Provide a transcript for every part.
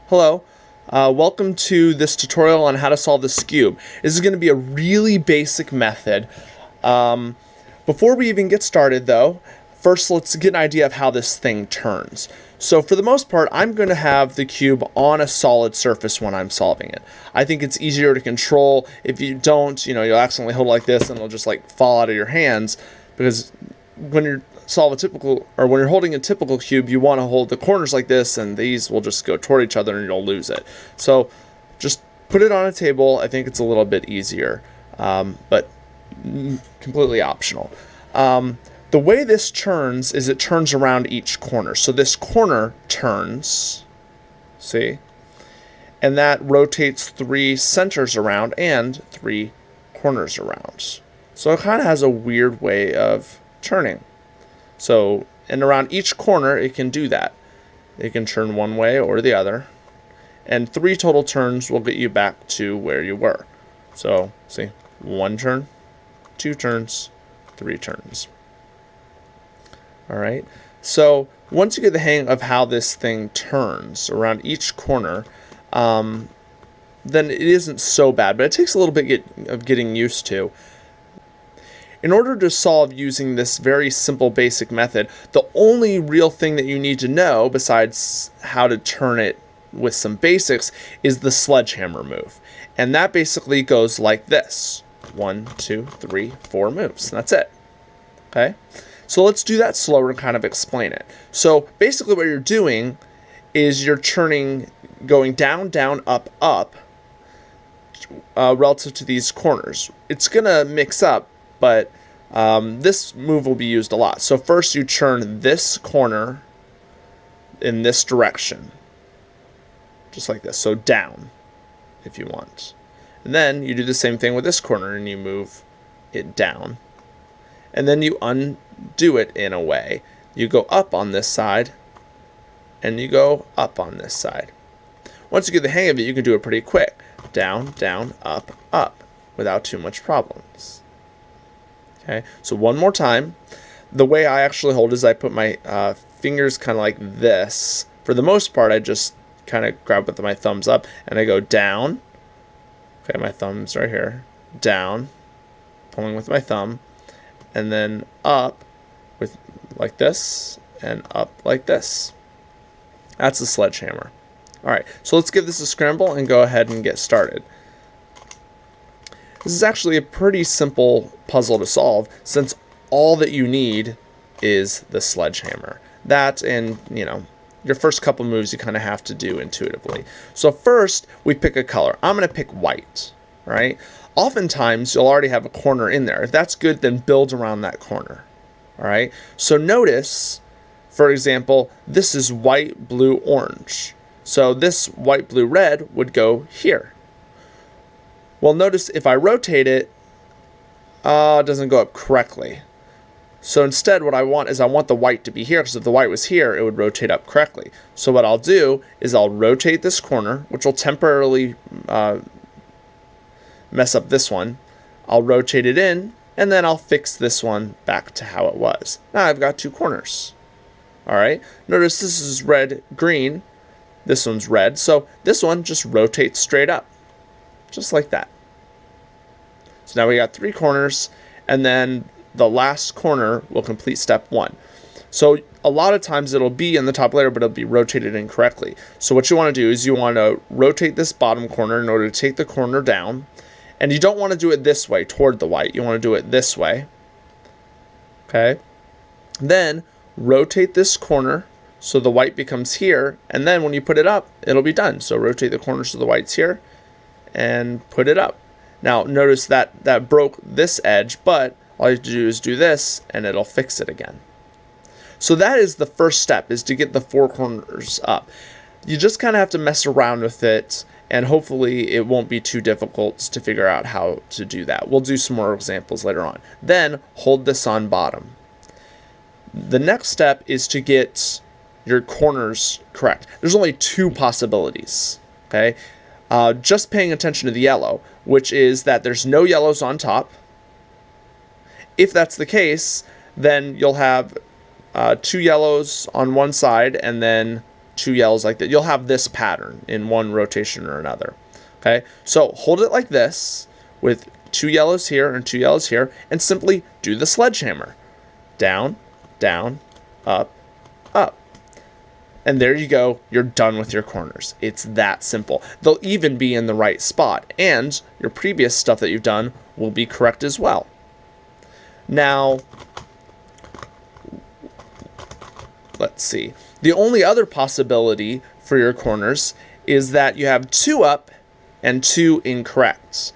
Hello, welcome to this tutorial on how to solve the Skewb. This is going to be a really basic method. Before we even get started though, first let's get an idea of how this thing turns. So for the most part, I'm going to have the cube on a solid surface when I'm solving it. I think it's easier to control. If you don't, you'll accidentally hold it like this and it'll just like fall out of your hands, because when you're when you're holding a typical cube, you want to hold the corners like this, and these will just go toward each other and you'll lose it. So just put it on a table. I think it's a little bit easier, but completely optional. The way this turns is it turns around each corner. So this corner turns, see, and that rotates 3 centers around and 3 corners around. So it kind of has a weird way of turning. So, and around each corner it can do that. It can turn one way or the other, and 3 total turns will get you back to where you were. So, see, 1 turn, 2 turns, 3 turns. Alright, so once you get the hang of how this thing turns around each corner, then it isn't so bad, but it takes a little bit of getting used to. In order to solve using this very simple basic method, the only real thing that you need to know, besides how to turn it with some basics, is the sledgehammer move. And that basically goes like this. 1, 2, 3, 4 moves. That's it. Okay? So let's do that slower and kind of explain it. So basically what you're doing is you're turning, going down, down, up, up, relative to these corners. It's going to mix up, but this move will be used a lot. So first you turn this corner in this direction, just like this, so down if you want. And then you do the same thing with this corner and you move it down. And then you undo it in a way. You go up on this side and you go up on this side. Once you get the hang of it, you can do it pretty quick. Down, down, up, up, without too much problems. Okay, so one more time. The way I actually hold is I put my fingers kind of like this. For the most part, I just kind of grab with my thumbs up and I go down. Okay, my thumb's right here. Down, pulling with my thumb, and then up with like this and up like this. That's the sledgehammer. All right, so let's give this a scramble and go ahead and get started. This is actually a pretty simple puzzle to solve, since all that you need is the sledgehammer. That and, your first couple moves you kind of have to do intuitively. So first, we pick a color. I'm going to pick white, right? Oftentimes, you'll already have a corner in there. If that's good, then build around that corner, all right? So notice, for example, this is white, blue, orange. So this white, blue, red would go here. Well, notice if I rotate it, it doesn't go up correctly. So instead what I want is I want the white to be here, because if the white was here, it would rotate up correctly. So what I'll do is I'll rotate this corner, which will temporarily mess up this one. I'll rotate it in, and then I'll fix this one back to how it was. Now I've got 2 corners. All right, notice this is red, green. This one's red, so this one just rotates straight up, just like that. So now we got 3 corners, and then the last corner will complete step 1. So a lot of times it'll be in the top layer, but it'll be rotated incorrectly. So what you want to do is you want to rotate this bottom corner in order to take the corner down. And you don't want to do it this way toward the white. You want to do it this way. Okay. Then rotate this corner so the white becomes here. And then when you put it up, it'll be done. So rotate the corner so the white's here and put it up. Now notice that broke this edge, but all you have to do is do this and it'll fix it again. So that is the first step, is to get the 4 corners up. You just kind of have to mess around with it, and hopefully it won't be too difficult to figure out how to do that. We'll do some more examples later on. Then hold this on bottom. The next step is to get your corners correct. There's only 2 possibilities, okay? Just paying attention to the yellow, which is that there's no yellows on top. If that's the case, then you'll have 2 yellows on one side and then 2 yellows like that. You'll have this pattern in one rotation or another. Okay, so hold it like this with 2 yellows here and 2 yellows here, and simply do the sledgehammer. Down, down, up, up. And there you go, you're done with your corners. It's that simple. They'll even be in the right spot, and your previous stuff that you've done will be correct as well. Now, let's see. The only other possibility for your corners is that you have 2 up and 2 incorrects.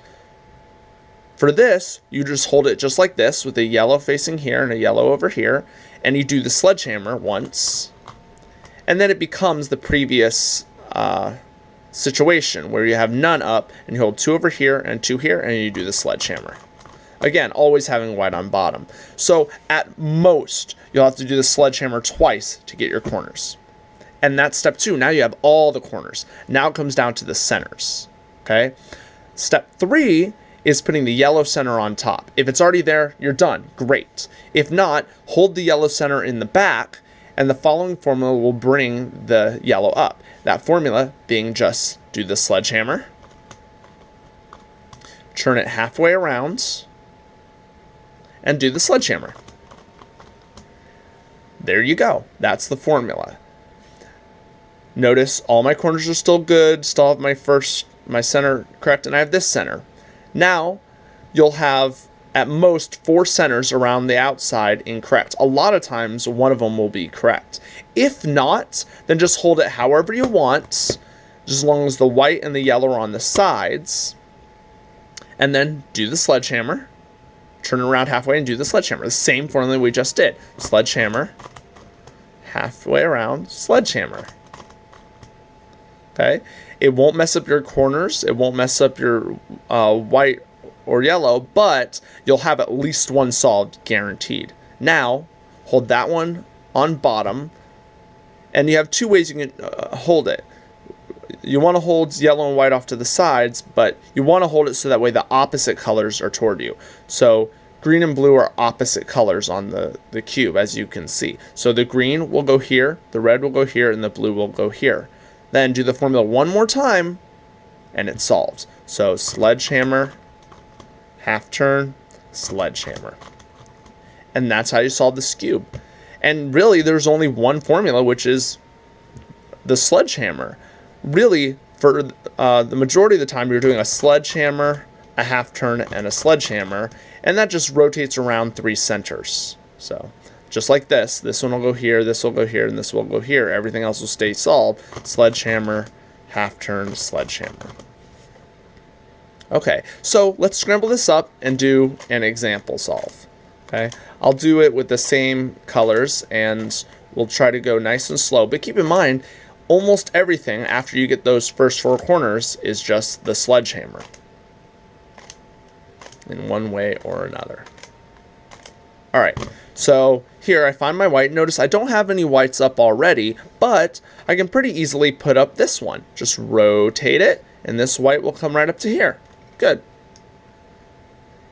For this, you just hold it just like this with a yellow facing here and a yellow over here, and you do the sledgehammer once, and then it becomes the previous situation where you have none up and you hold 2 over here and 2 here, and you do the sledgehammer. Again, always having white on bottom. So at most, you'll have to do the sledgehammer twice to get your corners. And that's step 2. Now you have all the corners. Now it comes down to the centers. Okay? Step 3 is putting the yellow center on top. If it's already there, you're done. Great. If not, hold the yellow center in the back, and the following formula will bring the yellow up. That formula being just do the sledgehammer, turn it halfway around, and do the sledgehammer. There you go. That's the formula. Notice all my corners are still good, still have my center correct, and I have this center. Now, you'll have at most 4 centers around the outside incorrect. A lot of times, one of them will be correct. If not, then just hold it however you want, just as long as the white and the yellow are on the sides. And then do the sledgehammer. Turn it around halfway and do the sledgehammer. The same formula we just did. Sledgehammer, halfway around, sledgehammer. Okay? It won't mess up your corners. It won't mess up your white or yellow, but you'll have at least one solved, guaranteed. Now, hold that one on bottom, and you have 2 ways you can hold it. You want to hold yellow and white off to the sides, but you want to hold it so that way the opposite colors are toward you. So green and blue are opposite colors on the cube, as you can see. So the green will go here, the red will go here, and the blue will go here. Then do the formula one more time, and it solves. So sledgehammer, half turn, sledgehammer. And that's how you solve the Skewb. And really, there's only one formula, which is the sledgehammer. Really, for the majority of the time, you're doing a sledgehammer, a half turn, and a sledgehammer, and that just rotates around 3 centers. So just like this one will go here, this will go here, and this will go here. Everything else will stay solved. Sledgehammer, half turn, sledgehammer. Okay, so let's scramble this up and do an example solve. Okay, I'll do it with the same colors, and we'll try to go nice and slow. But keep in mind, almost everything after you get those first 4 corners is just the sledgehammer in one way or another. All right, so here I find my white. Notice I don't have any whites up already, but I can pretty easily put up this one. Just rotate it, and this white will come right up to here. Good.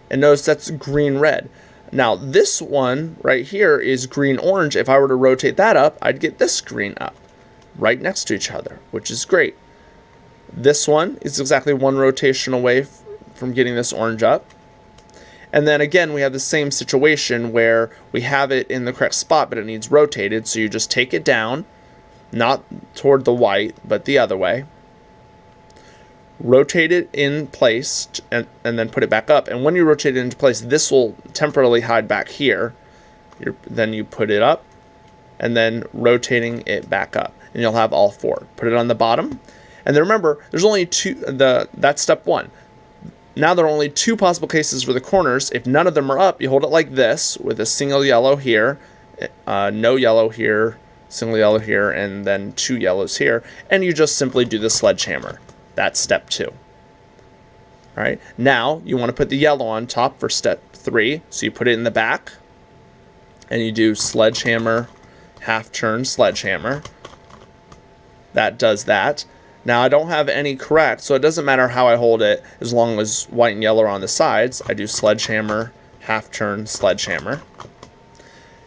And notice that's green-red. Now this one right here is green-orange. If I were to rotate that up, I'd get this green up right next to each other, which is great. This one is exactly one rotation away from getting this orange up. And then again, we have the same situation where we have it in the correct spot, but it needs rotated. So you just take it down, not toward the white, but the other way. Rotate it in place and then put it back up. And when you rotate it into place, this will temporarily hide back here. Then you put it up and then rotating it back up. And you'll have all 4. Put it on the bottom. And then remember, there's only 2, that's step 1. Now there are only 2 possible cases for the corners. If none of them are up, you hold it like this with a single yellow here, no yellow here, single yellow here, and then 2 yellows here. And you just simply do the sledgehammer. That's step 2. All right. Now you want to put the yellow on top for step 3. So you put it in the back, and you do sledgehammer, half turn, sledgehammer. That does that. Now I don't have any correct, so it doesn't matter how I hold it as long as white and yellow are on the sides. I do sledgehammer, half turn, sledgehammer.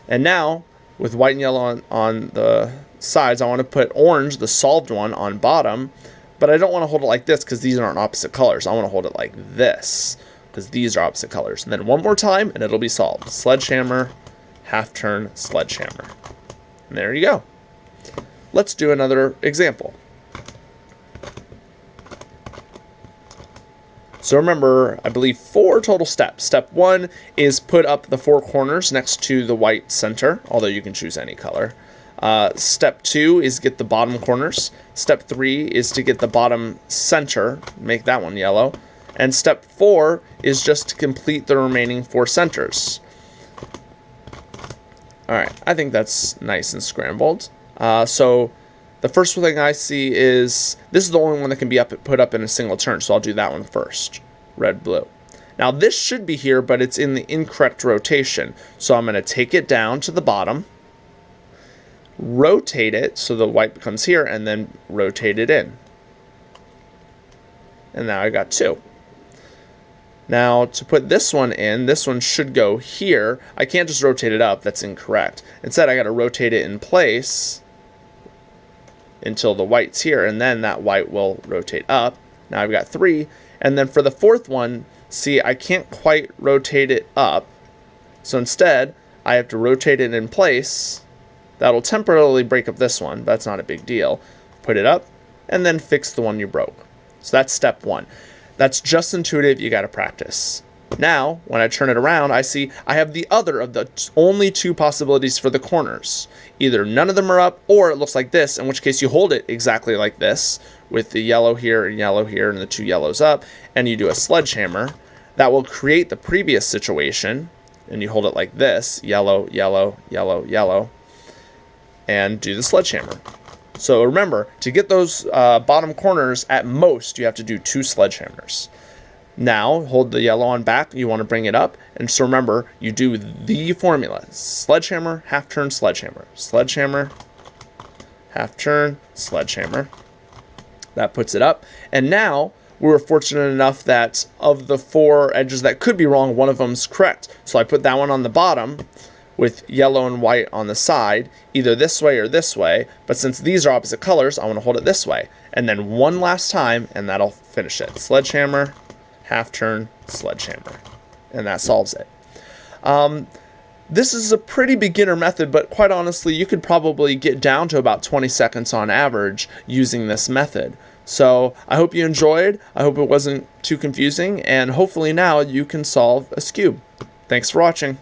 And now with white and yellow on the sides. I want to put orange, the solved one, on bottom, but I don't want to hold it like this because these aren't opposite colors. I want to hold it like this because these are opposite colors. And then one more time and it'll be solved. Sledgehammer, half turn, sledgehammer. And there you go. Let's do another example. So remember, I believe 4 total steps. Step 1 is put up the 4 corners next to the white center, although you can choose any color. Step 2 is get the bottom corners. Step 3 is to get the bottom center, make that one yellow. And step 4 is just to complete the remaining 4 centers. Alright, I think that's nice and scrambled. So the first thing I see is, this is the only one that can be put up in a single turn, so I'll do that one first. Red, blue. Now this should be here, but it's in the incorrect rotation. So I'm going to take it down to the bottom, rotate it so the white becomes here, and then rotate it in. And now I got 2. Now to put this one in, this one should go here. I can't just rotate it up, that's incorrect. Instead I got to rotate it in place until the white's here, and then that white will rotate up. Now I've got 3, and then for the 4th one, see, I can't quite rotate it up, so instead I have to rotate it in place. That'll temporarily break up this one, but that's not a big deal. Put it up, and then fix the one you broke. So that's step 1. That's just intuitive, you gotta practice. Now, when I turn it around, I see I have the other of the only 2 possibilities for the corners. Either none of them are up, or it looks like this, in which case you hold it exactly like this, with the yellow here, and the 2 yellows up, and you do a sledgehammer. That will create the previous situation, and you hold it like this, yellow, yellow, yellow, yellow, and do the sledgehammer. So remember, to get those bottom corners, at most, you have to do 2 sledgehammers. Now, hold the yellow on back, you want to bring it up, and so remember, you do the formula. Sledgehammer, half turn, sledgehammer. Sledgehammer, half turn, sledgehammer. That puts it up. And now, we were fortunate enough that of the 4 edges that could be wrong, one of them's correct. So I put that one on the bottom with yellow and white on the side, either this way or this way, but since these are opposite colors, I want to hold it this way. And then one last time, and that'll finish it. Sledgehammer, half turn, sledgehammer, and that solves it. This is a pretty beginner method, but quite honestly, you could probably get down to about 20 seconds on average using this method. So I hope you enjoyed. I hope it wasn't too confusing, and hopefully now you can solve a Skewb. Thanks for watching.